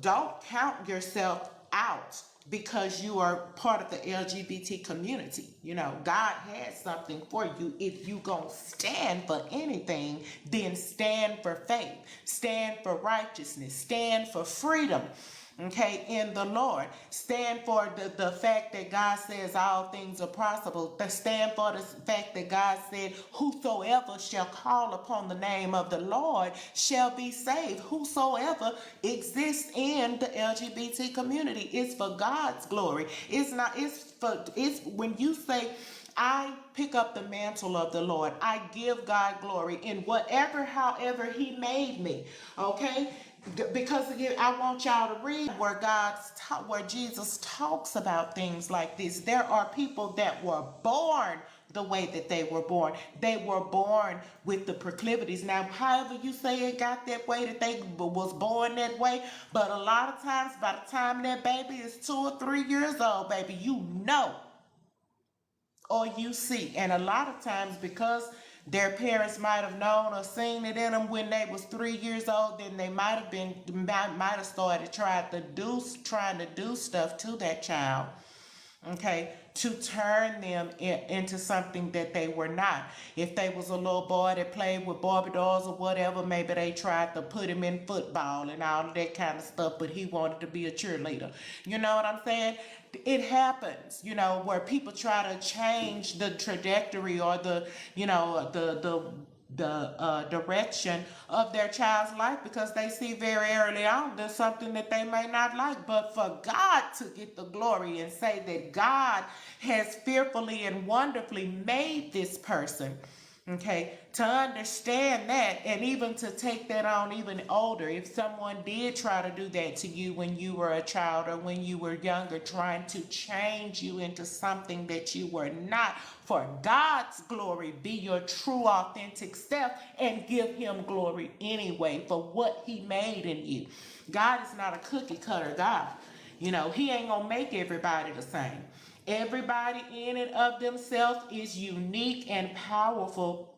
don't count yourself out because you are part of the LGBT community. God has something for you. If you gonna stand for anything, then stand for faith, stand for righteousness, stand for freedom. Okay, in the Lord. Stand for the fact that God says all things are possible. Stand for the fact that God said, whosoever shall call upon the name of the Lord shall be saved. Whosoever exists in the LGBT community is for God's glory. It's when you say, I pick up the mantle of the Lord. I give God glory in whatever, however he made me. Okay? Because again, I want y'all to read where Jesus talks about things like this. There are people that were born the way that they were born. They were born with the proclivities. Now, however you say it got that way, that they was born that way, but a lot of times, by the time that baby is 2 or 3 years old, baby, or you see. And a lot of times, because their parents might have known or seen it in them when they was 3 years old, then they might have started trying to do stuff to that child, okay, to turn them into something that they were not. If they was a little boy that played with Barbie dolls or whatever, maybe they tried to put him in football and all of that kind of stuff, but he wanted to be a cheerleader. You know what I'm saying? It happens, where people try to change the trajectory or the direction of their child's life because they see very early on there's something that they may not like. But for God to get the glory and say that God has fearfully and wonderfully made this person, okay, to understand that, and even to take that on even older, if someone did try to do that to you when you were a child or when you were younger, trying to change you into something that you were not, for God's glory, be your true authentic self and give him glory anyway for what he made in you. God is not a cookie cutter God. He ain't gonna make everybody the same. Everybody in and of themselves is unique and powerful